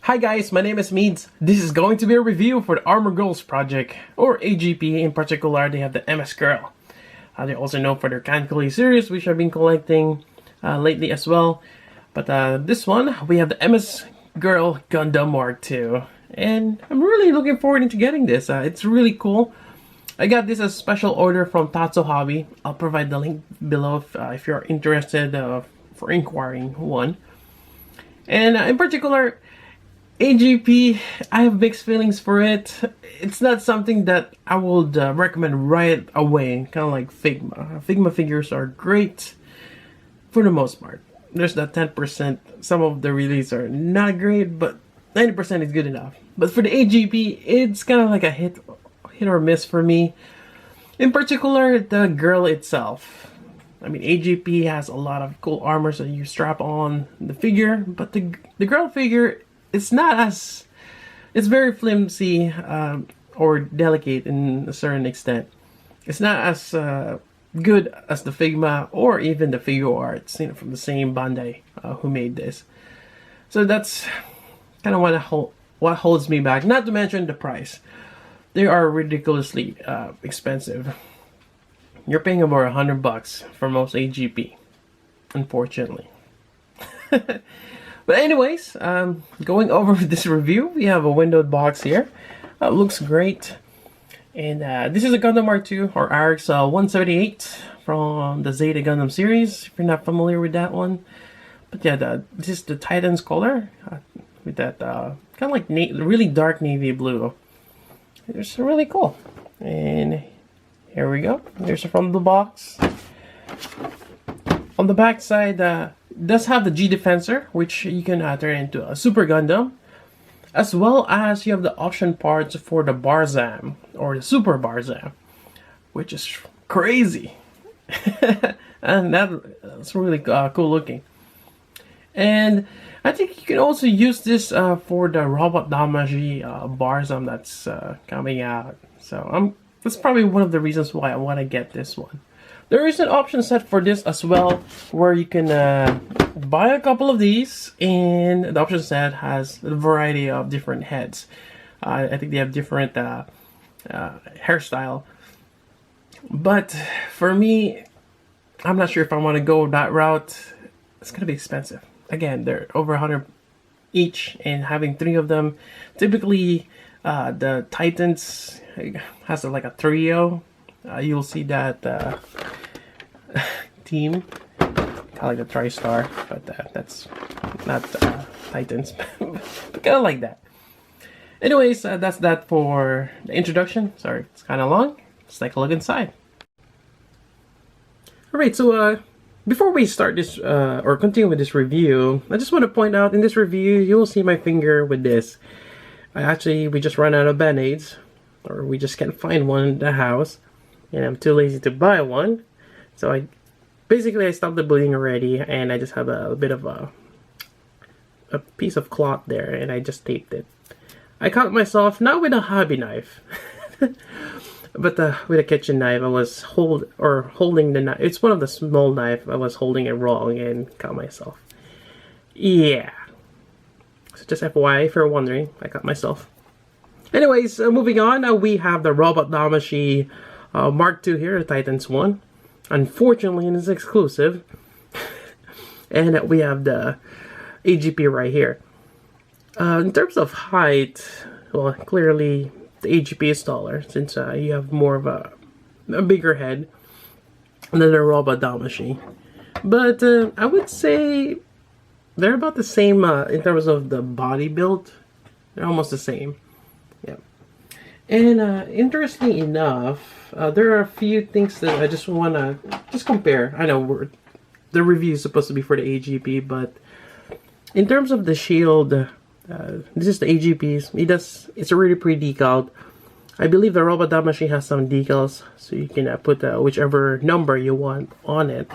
Hi guys, my name is Meads. This is going to be a review for the Armor Girls project, or AGP. In particular, they have the MS Girl. They're also known for their Canticuli series, which I've been collecting lately as well. But this one, we have the MS Girl Gundam Mark II. And I'm really looking forward to getting this. It's really cool. I got this as a special order from Tatsu Hobby. I'll provide the link below if you're interested for inquiring one. And in particular, AGP, I have mixed feelings for it. It's not something that I would recommend right away, kind of like Figma. Figma figures are great for the most part. There's that 10%, some of the releases are not great, but 90% is good enough. But for the AGP, it's kind of like a hit or miss for me. In particular, the girl itself. I mean, AGP has a lot of cool armor that you strap on the figure, but the girl figure, it's not as, it's very flimsy or delicate in a certain extent. It's not as good as the Figma or even the Figure Arts, you know, from the same Bandai who made this. So that's kind of what holds me back. Not to mention the price. They are ridiculously expensive. You're paying about $100 for most AGP, unfortunately. But anyways, going over this review, we have a windowed box here. Looks great. And this is a Gundam Mark II, or RX 178 from the Zeta Gundam series, if you're not familiar with that one. But yeah, this is the Titan's color, with that kind of like really dark navy blue. It's really cool. And here we go. Here's from the box. On the back side, does have the G Defensor, which you can turn into a Super Gundam, as well as you have the option parts for the Barzam, or the Super Barzam, which is crazy. And that's really cool looking. And I think you can also use this for the Robot Damacy Barzam that's coming out. So that's probably one of the reasons why I want to get this one. There is an option set for this as well, where you can buy a couple of these, and the option set has a variety of different heads. I think they have different hairstyle. But for me, I'm not sure if I want to go that route. It's going to be expensive. Again, they're over 100 each, and having 3 of them. Typically, the Titans has like a trio. You'll see that team, kind of like the TriStar, but that's not Titans, but kind of like that. Anyways, that's that for the introduction. Sorry, it's kind of long. Let's take a look inside. Alright, so before we start this, or continue with this review, I just want to point out in this review, you'll see my finger with this. We just ran out of Band-Aids, or we just can't find one in the house. And I'm too lazy to buy one, so I stopped the bleeding already, and I just have a bit of a piece of cloth there, and I just taped it. I cut myself not with a hobby knife, but with a kitchen knife. I was holding the knife. It's one of the small knife. I was holding it wrong and cut myself. Yeah. So just FYI, if you're wondering, I cut myself. Anyways, moving on, we have the Robot Damacy Mark II here, the Titans one. Unfortunately, it's exclusive. And we have the AGP right here. In terms of height, well, clearly the AGP is taller, since you have more of a bigger head than the Robot Damacy. But I would say they're about the same in terms of the body build. They're almost the same. Yeah. And interesting enough, there are a few things that I just want to compare. I know the review is supposed to be for the AGP, but in terms of the shield, this is the AGP's. It's already pre-decaled. I believe the Robot Damacy has some decals, so you can put whichever number you want on it.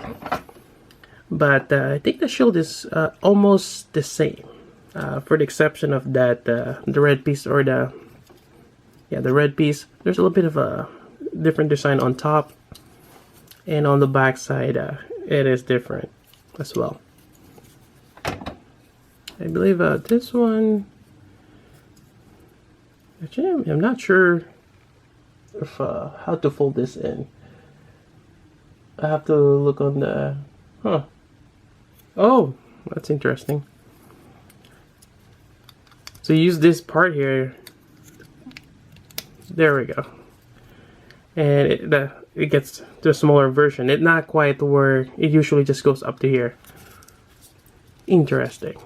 But I think the shield is almost the same, for the exception of that the red piece, or the red piece. There's a little bit of a different design on top, and on the back side it is different as well. I believe this one Actually, I'm not sure if how to fold this in. I have to look on the... Huh. Oh, that's interesting. So you use this part here. There we go. And it gets to a smaller version. It's not quite where it usually just goes up to here. Interesting.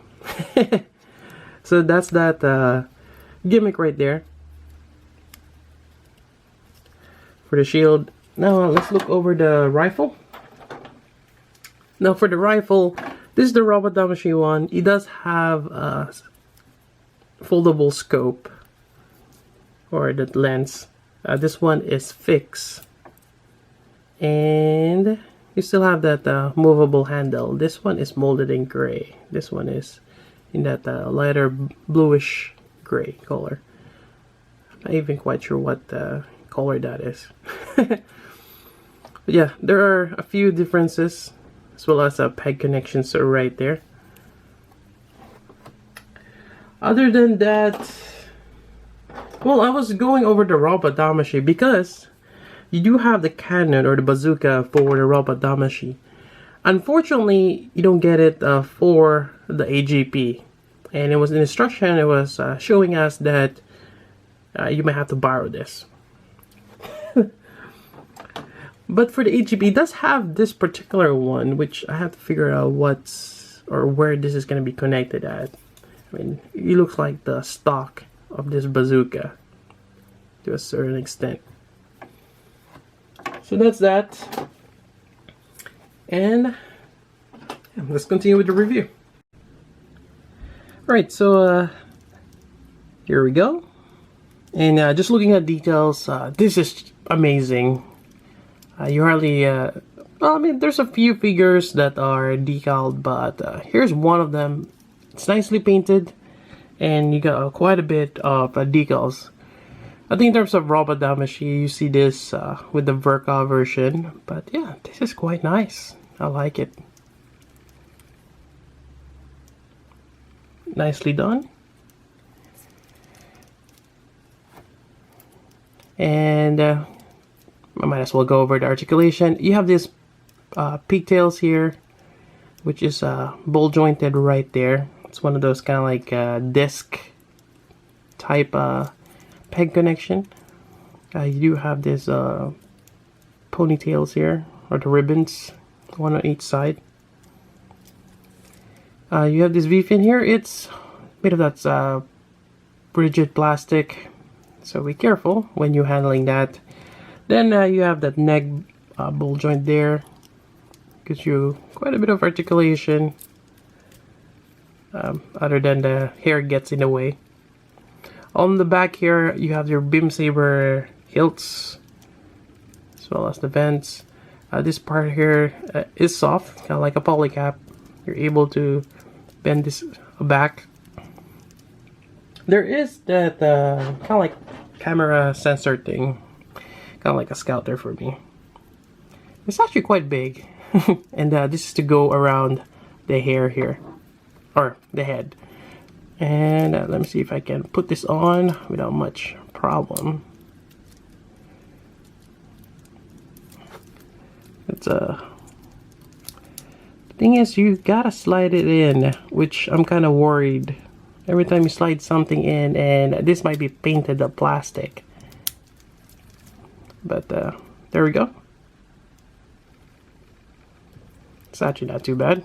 So that's that gimmick right there for the shield. Now let's look over the rifle. Now for the rifle, this is the Robot Damashi one. It does have a foldable scope, or the lens. This one is fixed, and you still have that movable handle. This one is molded in gray. This one is in that lighter bluish gray color. I'm not even quite sure what color that is. But yeah, there are a few differences, as well as peg connections are right there. Other than that, well, I was going over the Robot Damashi because you do have the cannon or the bazooka for the Robot Damashi. Unfortunately, you don't get it for the AGP. And it was an instruction, it was showing us that you might have to borrow this. But for the AGP, it does have this particular one, which I have to figure out what's or where this is going to be connected at. I mean, it looks like the stock of this bazooka to a certain extent. So that's that. And yeah, let's continue with the review. Alright, so here we go. And just looking at details, this is amazing. You hardly, well, I mean, there's a few figures that are decaled, but here's one of them. It's nicely painted, and you got quite a bit of decals. I think in terms of Robot Damashi, you see this with the Verka version, but yeah, this is quite nice. I like it. Nicely done. And I might as well go over the articulation. You have this pigtails here, which is ball jointed right there. It's one of those kind of like disc type peg connection. You do have this ponytails here, or the ribbons, one on each side. You have this V-fin here. It's made of that rigid plastic, so be careful when you're handling that. Then you have that neck ball joint there. Gives you quite a bit of articulation, other than the hair gets in the way. On the back here, you have your beam saber hilts, as well as the vents. This part here is soft, kind of like a polycap. You're able to bend this back. There is that kind of like camera sensor thing, kind of like a scouter for me. It's actually quite big. And this is to go around the hair here, or the head. And let me see if I can put this on without much problem. It's the thing is, you gotta slide it in, which I'm kind of worried. Every time you slide something in, and this might be painted up plastic. But there we go. It's actually not too bad.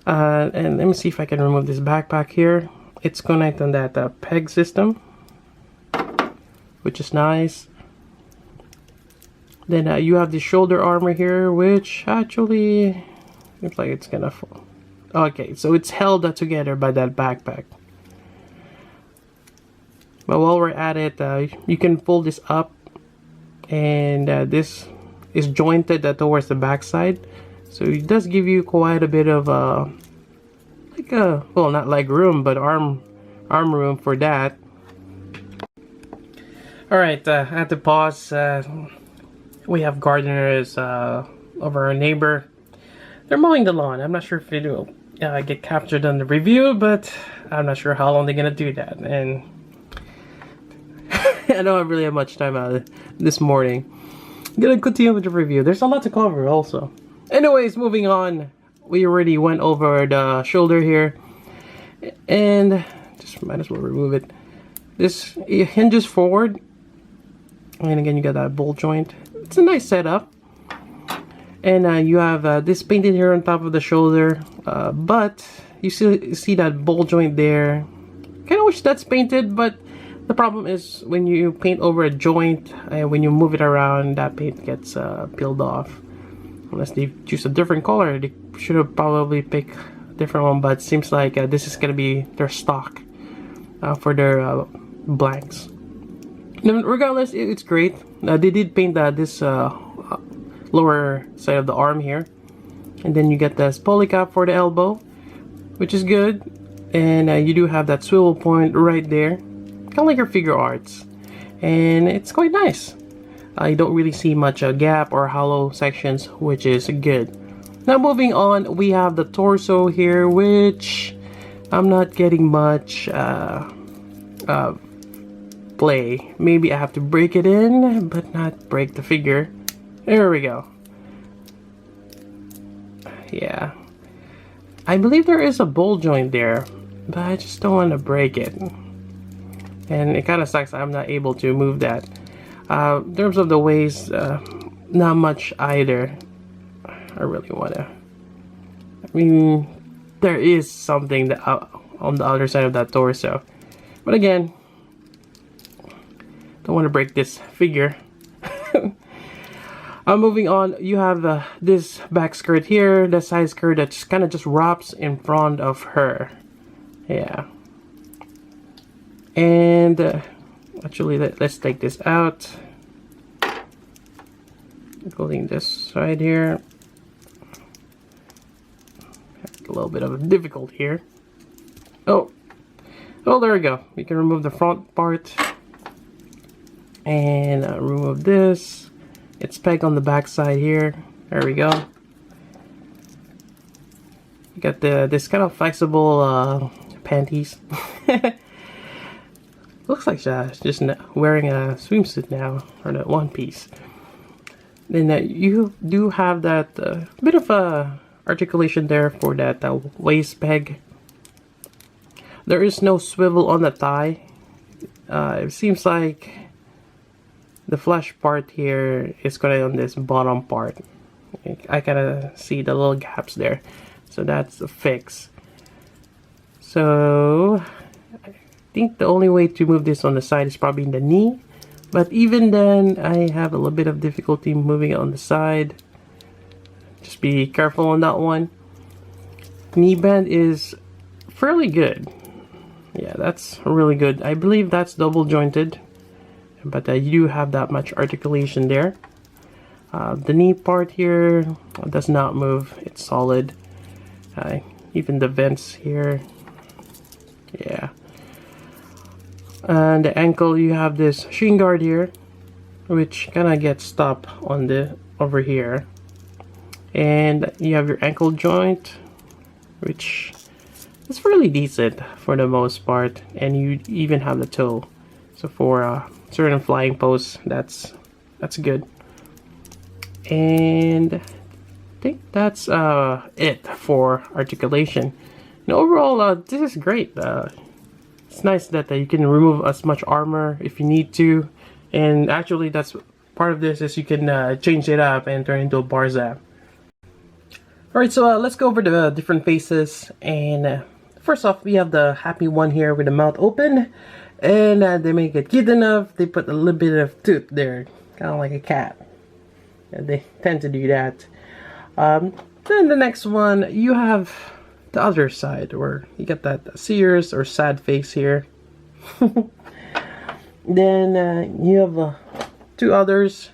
And let me see if I can remove this backpack here. It's connected on that peg system, which is nice. Then you have the shoulder armor here, which actually looks like it's gonna fall. Okay, so it's held together by that backpack. But while we're at it, you can fold this up, and this is jointed towards the back side, so it does give you quite a bit of like a, well, not like room, but arm room for that. All right, I had to pause. We have gardeners over our neighbor. They're mowing the lawn. I'm not sure if it will get captured on the review, but I'm not sure how long they're gonna do that. And I don't really have much time this morning. I'm gonna continue with the review. There's a lot to cover also. Anyways, moving on. We already went over the shoulder here. And just might as well remove it. This hinges forward. And again, you got that ball joint. It's a nice setup. And you have this painted here on top of the shoulder. But you see that ball joint there. Kind of wish that's painted, but the problem is when you paint over a joint, when you move it around, that paint gets peeled off. Unless they choose a different color, they should have probably picked a different one, but it seems like this is going to be their stock for their blanks. And regardless, it's great. They did paint this lower side of the arm here. And then you get this polycap for the elbow, which is good. And you do have that swivel point right there. Kind of like your figure arts. And it's quite nice. You don't really see much gap or hollow sections, which is good. Now moving on, we have the torso here, which I'm not getting much play. Maybe I have to break it in, but not break the figure. There we go. Yeah. I believe there is a ball joint there, but I just don't want to break it. And it kind of sucks I'm not able to move that. In terms of the waist, not much either. I really want to. I mean, there is something that on the other side of that torso. But again, don't want to break this figure. Moving on, you have this back skirt here, the side skirt that just kind of just wraps in front of her. Yeah. And actually, let's take this out. Holding this side here. A little bit of a difficult here. Oh, there we go. We can remove the front part and remove this. It's pegged on the back side here. There we go. You got this kind of flexible panties. Looks like she's just wearing a swimsuit now, or that one piece. Then you do have that bit of articulation there for that waist peg. There is no swivel on the thigh. It seems like the flesh part here is going on this bottom part. I kind of see the little gaps there. So that's a fix. So I think the only way to move this on the side is probably in the knee. But even then, I have a little bit of difficulty moving it on the side. Just be careful on that one. Knee bend is fairly good. Yeah, that's really good. I believe that's double jointed. But you do have that much articulation there. The knee part here does not move. It's solid. Even the vents here. Yeah. And the ankle, you have this shin guard here, which kind of gets stopped on the over here. And you have your ankle joint, which is fairly decent for the most part. And you even have the toe. So for certain flying pose, that's good. And I think that's it for articulation. And overall, this is great. It's nice that you can remove as much armor if you need to, and actually that's part of this is you can change it up and turn into a Barzam. Alright, so let's go over the different faces. And first off, we have the happy one here with the mouth open, and they make it cute enough. They put a little bit of tooth there, kind of like a cat. And they tend to do that. Then the next one, you have the other side where you get that serious or sad face here. Then you have two others.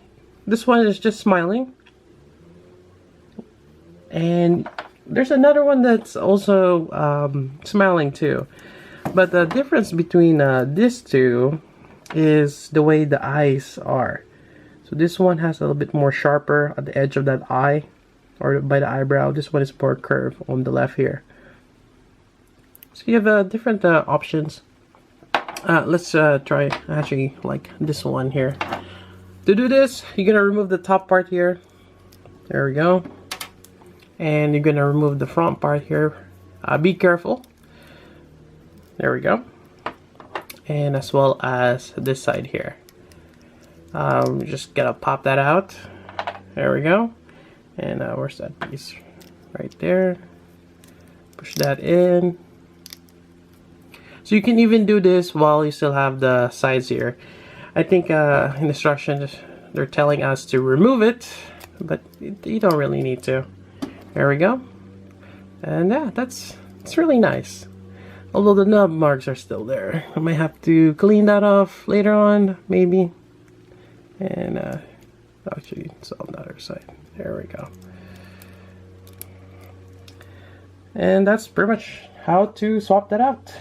This one is just smiling, and there's another one that's also smiling too. But the difference between these two is the way the eyes are. So this one has a little bit more sharper at the edge of that eye, or by the eyebrow. This one is more curved on the left here. So you have different options. Let's try actually like this one here. To do this, you're gonna remove the top part here. There we go. And you're gonna remove the front part here. Be careful. There we go. And as well as this side here. Just gotta pop that out. There we go. And where's that piece? Right there. Push that in. So you can even do this while you still have the sides here. I think in instructions they're telling us to remove it, but you don't really need to. There we go. And yeah, that's really nice. Although the nub marks are still there. I might have to clean that off later on, maybe. And actually it's on the other side. There we go. And that's pretty much how to swap that out.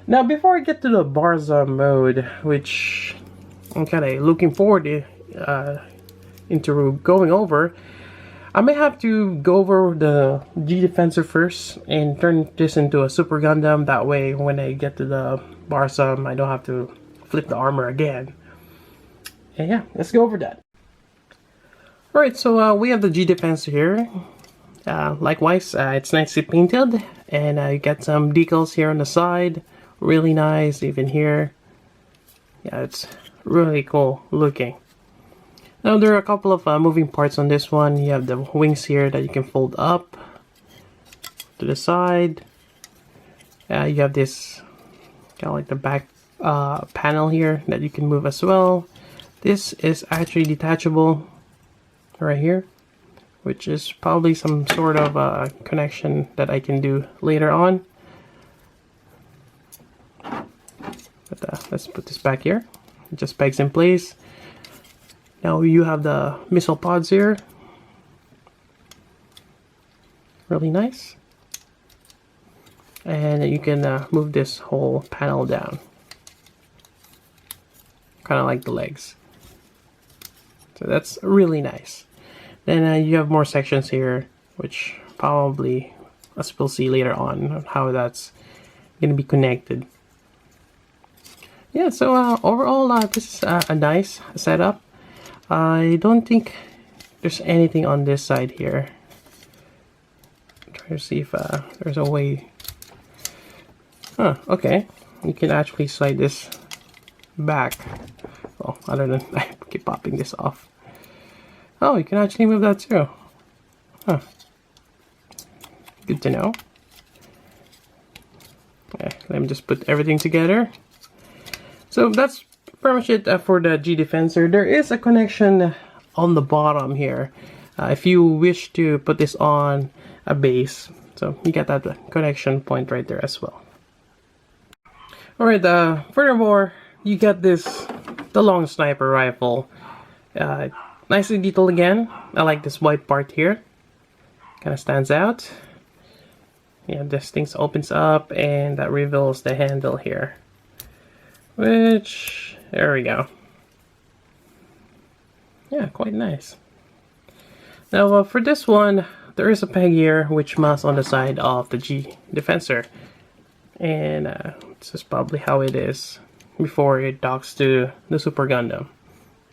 Now, before I get to the Barzam mode, which I'm kind of looking forward to into going over, I may have to go over the G Defensor first and turn this into a Super Gundam. That way, when I get to the Barzam, I don't have to flip the armor again. And yeah, let's go over that. Alright, so we have the G Defensor here. Likewise, it's nicely painted, and you get some decals here on the side. Really nice, even here. Yeah, it's really cool looking. Now there are a couple of moving parts on this one. You have the wings here that you can fold up to the side. You have this kind of like the back panel here that you can move as well. This is actually detachable right here, which is probably some sort of connection that I can do later on. But let's put this back here. It just pegs in place. Now you have the missile pods here. Really nice. And you can move this whole panel down. Kind of like the legs. So that's really nice. Then you have more sections here, which probably, as we'll see later on, how that's going to be connected. Yeah, so overall, this is a nice setup. I don't think there's anything on this side here. I'm trying to see if there's a way. Huh, okay. You can actually slide this back. Oh, other than I keep popping this off. Oh, you can actually move that too. Huh. Good to know. Okay, let me just put everything together. So that's pretty much it for the G Defensor. There is a connection on the bottom here. If you wish to put this on a base. So you get that connection point right there as well. Alright, furthermore, you get the long sniper rifle. Nicely detailed again. I like this white part here. Kind of stands out. Yeah, this thing opens up and that reveals the handle here. Which, there we go. Yeah, quite nice. Now for this one, there is a peg here which mounts on the side of the G Defensor. And this is probably how it is before it docks to the Super Gundam.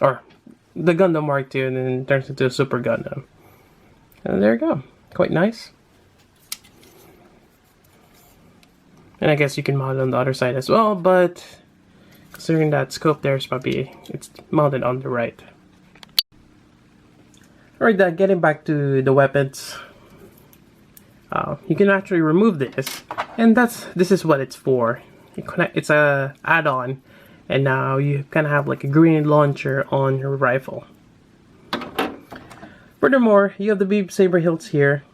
Or the Gundam Mark II and then turns into a Super Gundam. And there you go. Quite nice. And I guess you can mount it on the other side as well, but considering that scope there is probably, it's mounted on the right. Alright, getting back to the weapons. You can actually remove this, and this is what it's for. It's a add-on, and now you kind of have like a grenade launcher on your rifle. Furthermore, you have the beam saber hilts here,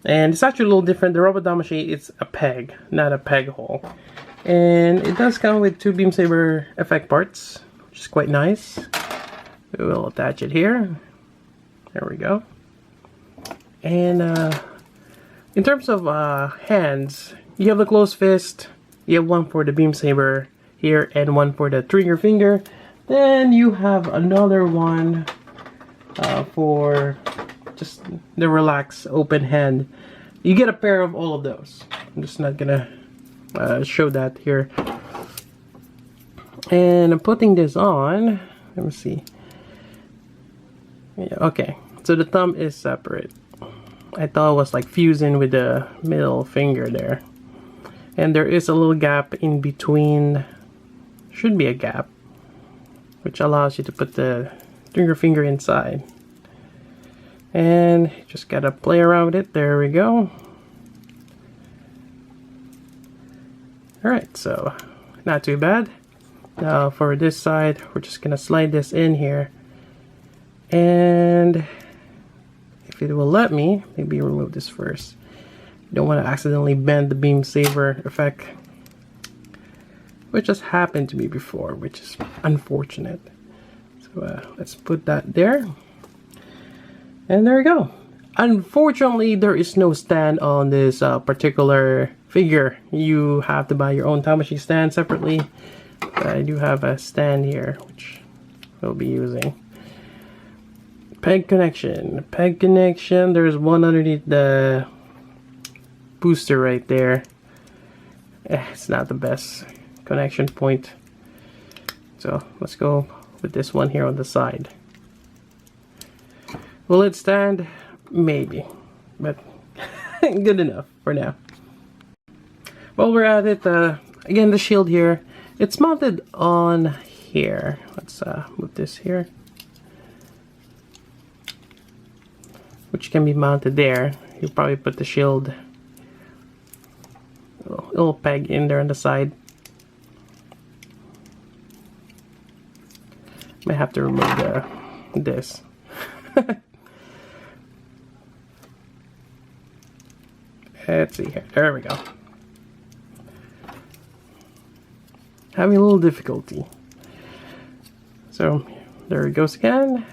and it's actually a little different. The robot damashi, it's a peg, not a peg hole, and it does come with 2 beam saber effect parts, which is quite nice. We will attach it here. There we go. And in terms of hands, you have the closed fist. You have one for the beam saber here and one for the trigger finger. Then you have another one for just the relaxed open hand. You get a pair of all of those. I'm just not gonna show that here. And I'm putting this on. Let me see. Yeah, okay. So the thumb is separate. I thought it was like fusing with the middle finger there. And there is a little gap in between. Should be a gap, which allows you to put your finger inside. And just gotta play around with it. There we go. Alright, so not too bad. Now for this side, we're just gonna slide this in here. And if it will let me, maybe remove this first. You don't want to accidentally bend the beam saber effect, which has happened to me before, which is unfortunate. So let's put that there. And there we go. Unfortunately, there is no stand on this particular figure. You have to buy your own time machine stand separately. But I do have a stand here, which we'll be using. Peg connection. Peg connection. There's one underneath the booster right there. It's not the best connection point. So let's go with this one here on the side. Will it stand? Maybe. But good enough for now. While we're at it, again, the shield here. It's mounted on here. Let's move this here. Which can be mounted there. You probably put the shield little peg in there on the side. Might have to remove this. Let's see here. There we go. Having a little difficulty. So there it goes again.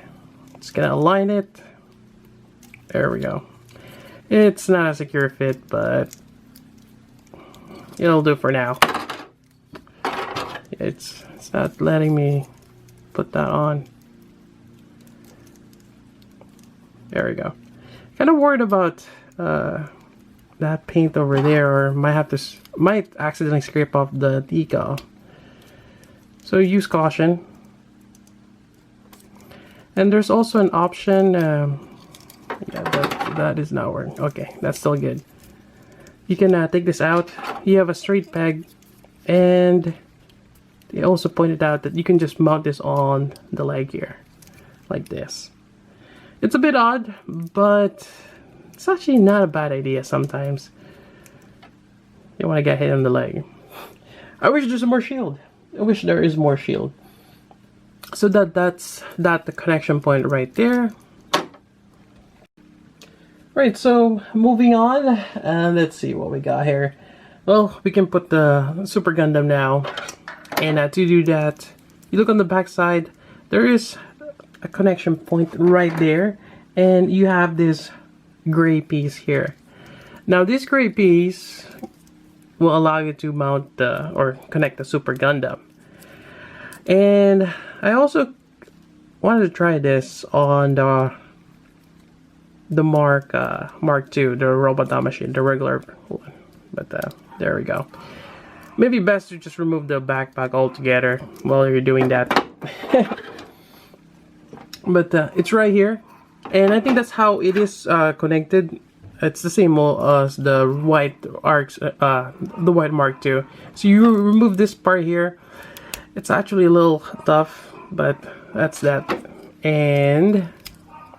Just gonna align it. There we go. It's not a secure fit, but it'll do for now. It's not letting me put that on. There we go. Kind of worried about that paint over there, or might accidentally scrape off the decal. So use caution. And there's also an option. Yeah, that is not working. Okay, that's still good. You can take this out. You have a straight peg, and they also pointed out that you can just mount this on the leg here, like this. It's a bit odd, but it's actually not a bad idea sometimes. You want to get hit on the leg. I wish there's more shield. I wish there is more shield. So that's the connection point right there. Right, so moving on, let's see what we got here. Well, we can put the Super Gundam now, and to do that, you look on the back side, there is a connection point right there, and you have this gray piece here. Now this gray piece will allow you to mount or connect the Super Gundam. And I also wanted to try this on the Mark II, the robot machine, the regular one. But there we go. Maybe best to just remove the backpack altogether while you're doing that. But it's right here, and I think that's how it is connected. It's the same as the white arcs, the white Mark II. So you remove this part here. It's actually a little tough, but that's that. And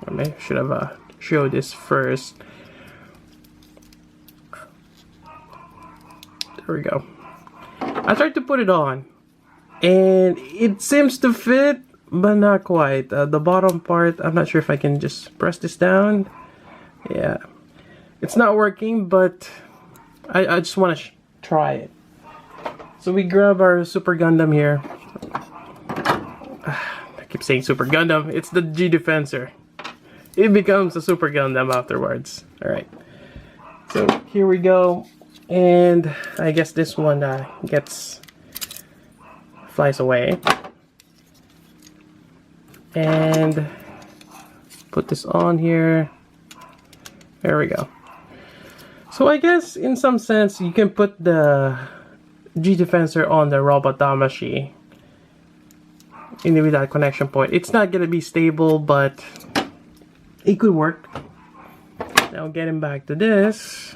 I should have showed this first. There we go. I tried to put it on, and it seems to fit, but not quite. The bottom part, I'm not sure if I can just press this down. Yeah, it's not working, but I just want to try it. So we grab our Super Gundam here. I keep saying Super Gundam. It's the G Defensor. It becomes a Super Gundam afterwards. Alright. So here we go. And I guess this one flies away. And put this on here. There we go. So I guess in some sense you can put the G Defensor on the robot Damashi, with that connection point. It's not gonna be stable, but it could work. Now getting back to this.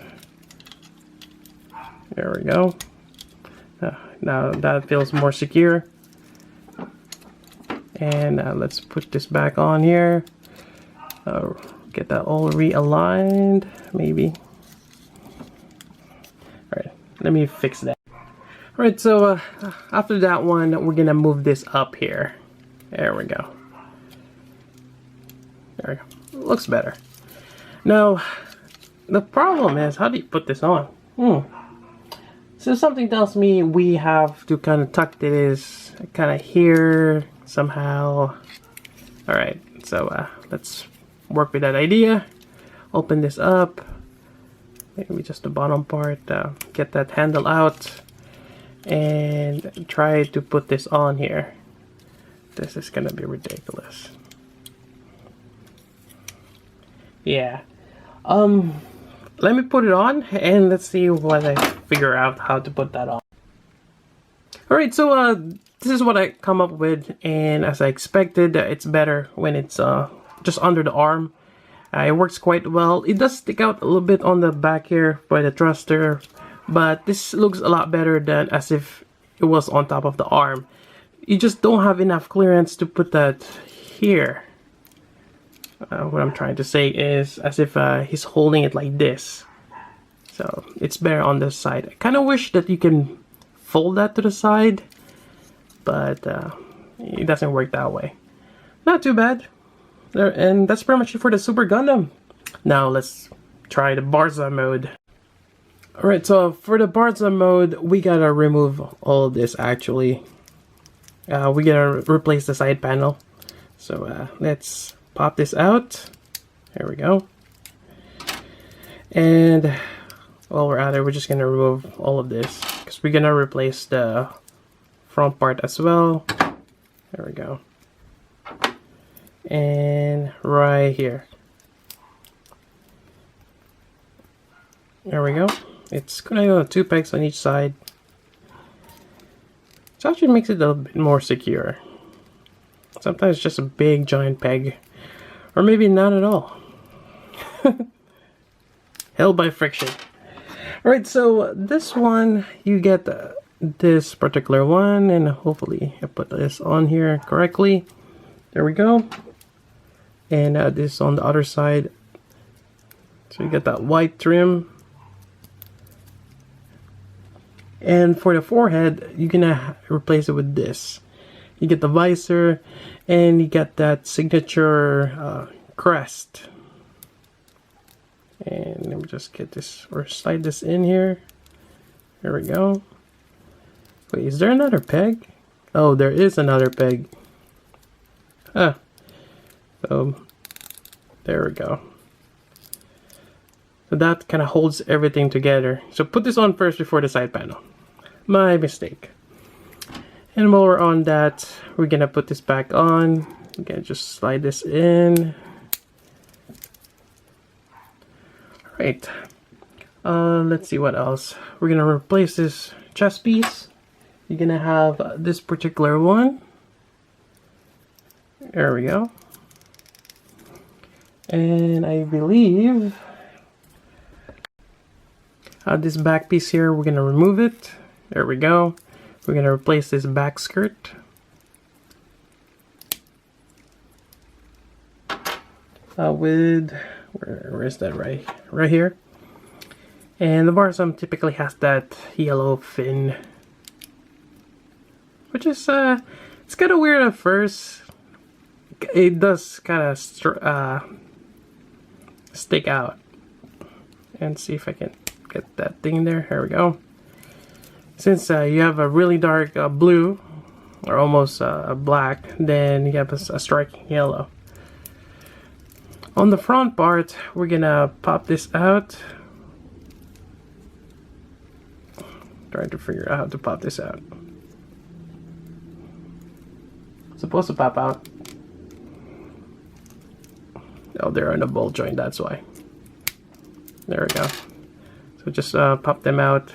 There we go. Now that feels more secure. And let's put this back on here. Get that all realigned, maybe. Alright, let me fix that. Alright, so after that one, we're gonna move this up here. There we go. There we go. Looks better. Now, the problem is, how do you put this on? So something tells me we have to kind of tuck this kind of here somehow. Alright, so let's work with that idea. Open this up. Maybe just the bottom part. Get that handle out. And try to put this on here. This is gonna be ridiculous. Yeah. Let me put it on and let's see what I figure out how to put that on. Alright, so this is what I come up with, and as I expected, it's better when it's just under the arm. It works quite well. It does stick out a little bit on the back here by the thruster, but this looks a lot better than as if it was on top of the arm. You just don't have enough clearance to put that here. What I'm trying to say is as if he's holding it like this. So it's better on this side. I kind of wish that you can fold that to the side, but it doesn't work that way. Not too bad. And that's pretty much it for the Super Gundam. Now let's try the Barzam mode. Alright, so for the Barzam mode, we gotta remove all of this actually. We gotta replace the side panel. So let's pop this out. There we go. And while we're at it, we're just gonna remove all of this because we're gonna replace the front part as well. There we go. And right here. There we go. It's gonna go 2 pegs on each side. It actually makes it a little bit more secure. Sometimes just a big giant peg. Or maybe not at all. Held by friction. Alright, so this one, you get this particular one, and hopefully I put this on here correctly. There we go. And this on the other side. So you get that white trim. And for the forehead, you're gonna replace it with this. You get the visor, and you get that signature crest. And let me just get this, or slide this in here. There we go. Wait, is there another peg? Oh, there is another peg. Huh. So, there we go. So that kind of holds everything together. So put this on first before the side panel. My mistake. And while we're on that, we're gonna put this back on. We're gonna just slide this in. Alright. Let's see what else. We're gonna replace this chest piece. You're gonna have this particular one. There we go. And I believe this back piece here, we're gonna remove it. There we go. We're gonna replace this back skirt. With where is that, right here. And the Barzam typically has that yellow fin, which is it's kind of weird at first. It does kind of stick out. And see if I can get that thing there. There we go. Since you have a really dark blue, or almost black, then you have a striking yellow. On the front part, we're gonna pop this out. Trying to figure out how to pop this out. It's supposed to pop out. Oh, they're on a ball joint, that's why. There we go. So just pop them out.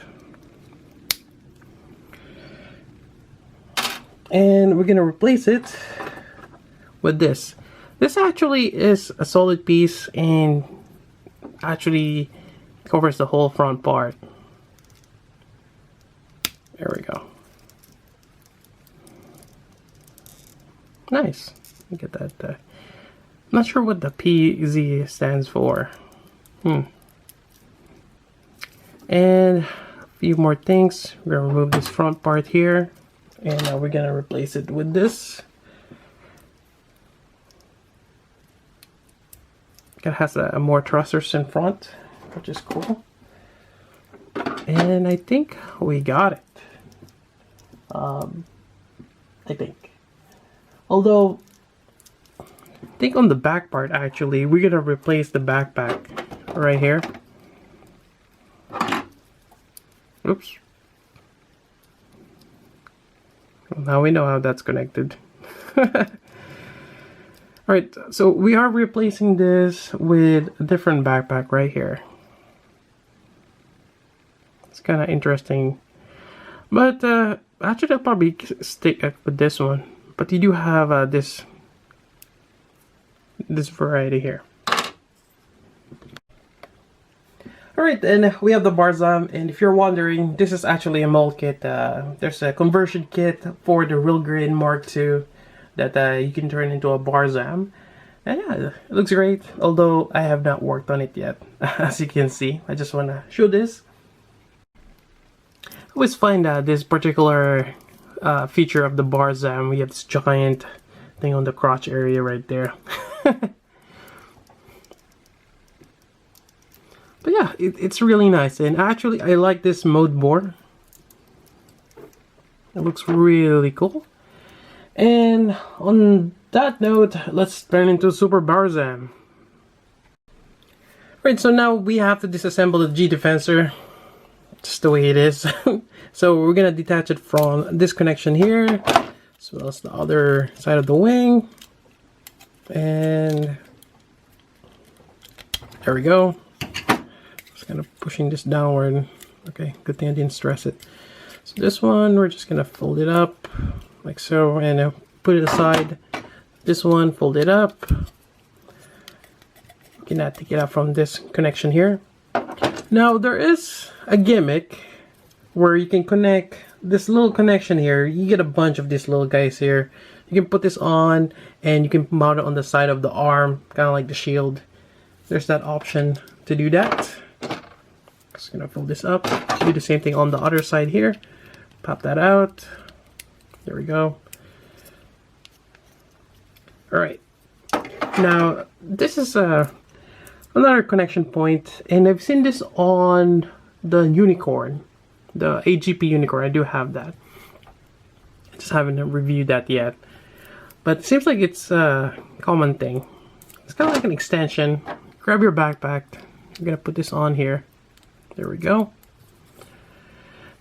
And we're gonna replace it with this. This actually is a solid piece and actually covers the whole front part. There we go. Nice. Look at that. I'm not sure what the PZ stands for. And a few more things. We're gonna remove this front part here, and now we're gonna replace it with this. It has a more thrusters in front, which is cool. And I think we got it. I think. Although, I think on the back part actually, we're gonna replace the backpack right here. Oops. Well, now we know how that's connected. Alright, so we are replacing this with a different backpack right here. It's kind of interesting. But actually I'll probably stick with this one. But you do have this variety here. Alright, and we have the Barzam, and if you're wondering, this is actually a mold kit. There's a conversion kit for the Real Grid Mark II that you can turn into a Barzam. And yeah, it looks great, although I have not worked on it yet. As you can see, I just want to show this. I always find this particular feature of the Barzam. We have this giant thing on the crotch area right there. But yeah, it's really nice, and actually I like this mode board. It looks really cool. And on that note, let's turn into Super Barzam. Right, so now we have to disassemble the G Defensor. Just the way it is. So we're gonna detach it from this connection here, as well as the other side of the wing. And there we go. Just kind of pushing this downward. Okay, good thing I didn't stress it. So this one, we're just gonna fold it up like so, and put it aside. This one, fold it up. You can take it out from this connection here. Now there is a gimmick where you can connect this little connection here. You get a bunch of these little guys here. You can put this on and you can mount it on the side of the arm, kind of like the shield. There's that option to do that. Just gonna fold this up. Do the same thing on the other side here. Pop that out. There we go. Alright. Now, this is another connection point, and I've seen this on the Unicorn. The AGP Unicorn. I do have that. I just haven't reviewed that yet. But it seems like it's a common thing. It's kind of like an extension. Grab your backpack. You're gonna put this on here. There we go.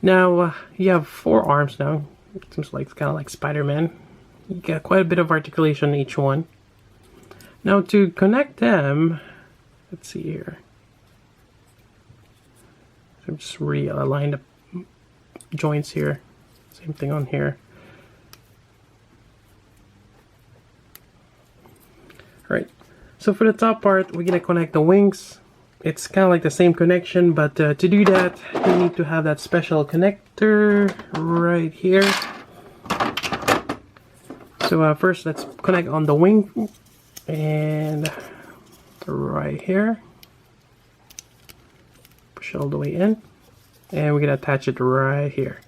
Now, you have 4 arms now. It seems like it's kind of like Spider-Man. You get quite a bit of articulation in each one. Now, to connect them, let's see here. So just realign the joints here. Same thing on here. Alright, so for the top part, we're going to connect the wings. It's kind of like the same connection, but to do that, you need to have that special connector right here. So first, let's connect on the wing, and right here. Push all the way in, and we're going to attach it right here.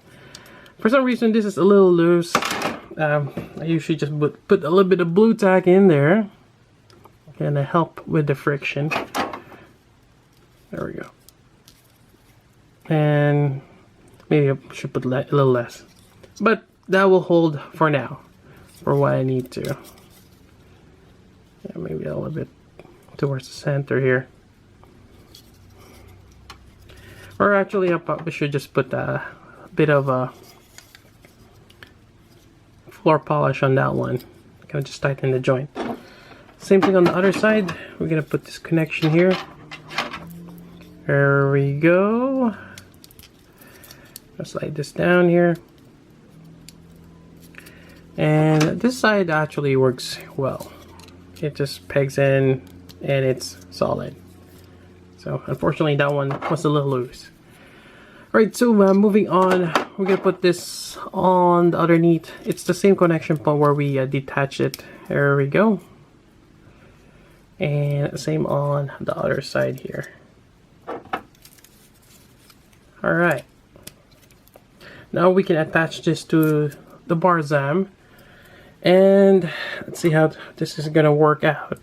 For some reason, this is a little loose. I usually just put a little bit of blue tack in there. Gonna help with the friction. There we go. And maybe I should put a little less. But that will hold for now, for what I need to. Yeah, maybe a little bit towards the center here. Or actually, I probably should just put a bit of a floor polish on that one. Kind of just tighten the joint. Same thing on the other side. We're gonna put this connection here. There we go. I'll slide this down here. And this side actually works well. It just pegs in and it's solid. So unfortunately that one was a little loose. Alright, so moving on, we're gonna put this on the underneath. It's the same connection point where we detach it. There we go. And same on the other side here. Alright. Now we can attach this to the Barzam. And let's see how this is gonna work out.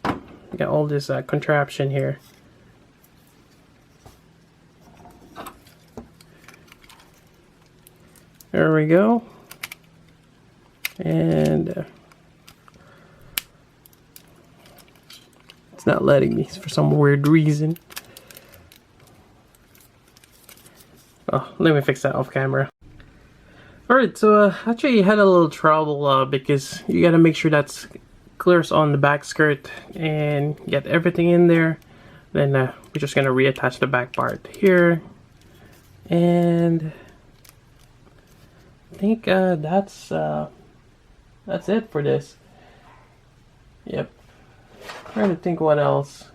We got all this contraption here. There we go. And it's not letting me for some weird reason. Oh, let me fix that off camera. Alright, so actually had a little trouble because you gotta make sure that's clears on the back skirt and get everything in there. Then we're just gonna reattach the back part here. And I think that's it for this. Yep. Trying to think what else.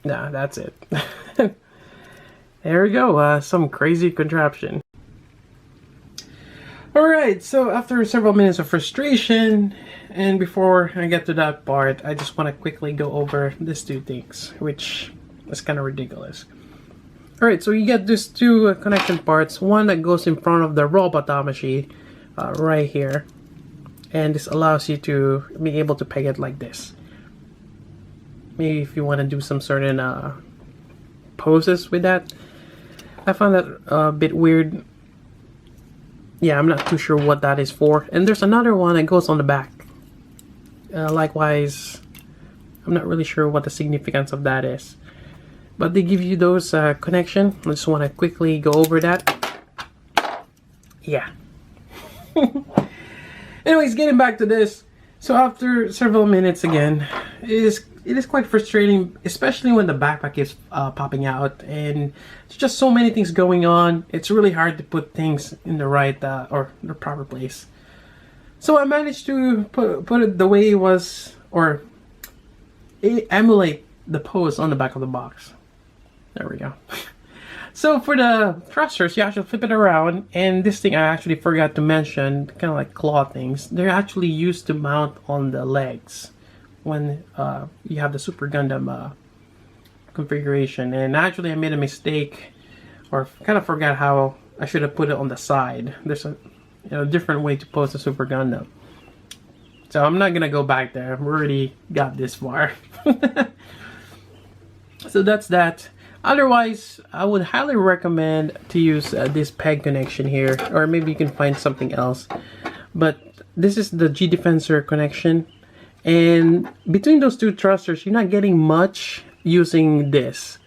Nah, that's it. There we go, some crazy contraption. Alright, so after several minutes of frustration, and before I get to that part, I just want to quickly go over these two things, which is kind of ridiculous. Alright, so you get these two connection parts, one that goes in front of the robot Tamashi, right here, and this allows you to be able to peg it like this. Maybe if you want to do some certain poses with that. I found that a bit weird. Yeah, I'm not too sure what that is for. And there's another one that goes on the back. Likewise, I'm not really sure what the significance of that is. But they give you those connection. I just want to quickly go over that. Yeah. Anyways, getting back to this. So after several minutes again, it is quite frustrating, especially when the backpack is popping out and there's just so many things going on. It's really hard to put things in the right or the proper place. So I managed to put it the way it was, or emulate the pose on the back of the box. There we go. So for the thrusters, you actually flip it around, and this thing I actually forgot to mention, kind of like claw things, they're actually used to mount on the legs when you have the Super Gundam configuration. And actually I made a mistake, or kind of forgot how I should have put it on the side. There's a different way to pose the Super Gundam. So I'm not gonna go back there. I've already got this far. So that's that. Otherwise, I would highly recommend to use this peg connection here, or maybe you can find something else. But this is the G Defensor connection, and between those two thrusters, you're not getting much using this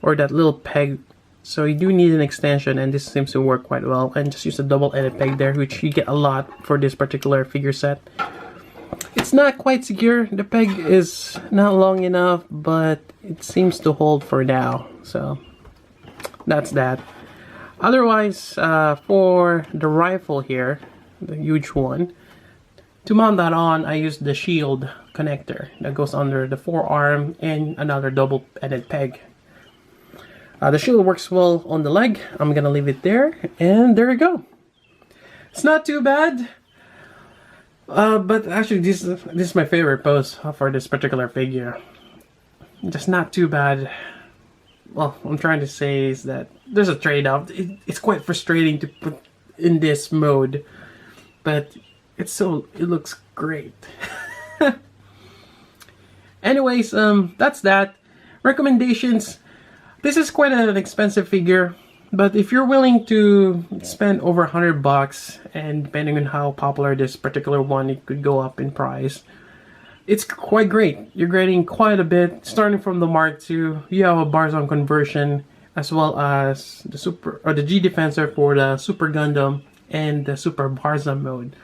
or that little peg. So you do need an extension, and this seems to work quite well. And just use a double-ended peg there, which you get a lot for this particular figure set. It's not quite secure. The peg is not long enough, but it seems to hold for now. So that's that. Otherwise, for the rifle here, the huge one, to mount that on, I used the shield connector that goes under the forearm and another double-ended peg. The shield works well on the leg. I'm gonna leave it there, and there we go. It's not too bad. But actually, this is my favorite pose for this particular figure. Just not too bad. Well, what I'm trying to say is that there's a trade-off. It's quite frustrating to put in this mode, but it looks great. Anyways, that's that. Recommendations. This is quite an expensive figure, but if you're willing to spend over $100, and depending on how popular this particular one, it could go up in price. It's quite great. You're getting quite a bit, starting from the Mark II. You have a Barzam conversion, as well as the G Defensor for the Super Gundam and the Super Barzam mode.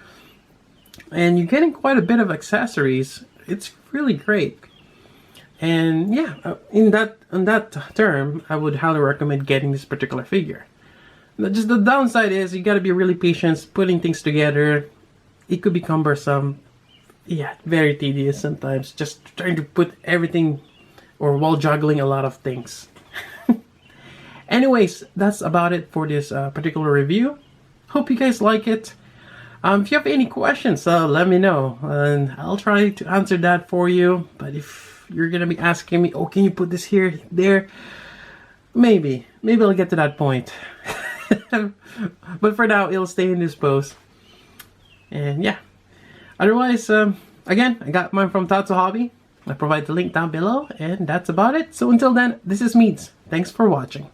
And you're getting quite a bit of accessories. It's really great. And yeah, on that term, I would highly recommend getting this particular figure. Just the downside is you got to be really patient putting things together. it could be cumbersome. Yeah, very tedious sometimes. Just trying to put everything, or while juggling a lot of things. Anyways, that's about it for this particular review. Hope you guys like it. If you have any questions, let me know, and I'll try to answer that for you. But if you're gonna be asking me, oh, can you put this here, there? Maybe I'll get to that point. But for now, it'll stay in this post. And yeah. Otherwise, again, I got mine from Tatsu Hobby. I provide the link down below, and that's about it. So until then, this is Meads. Thanks for watching.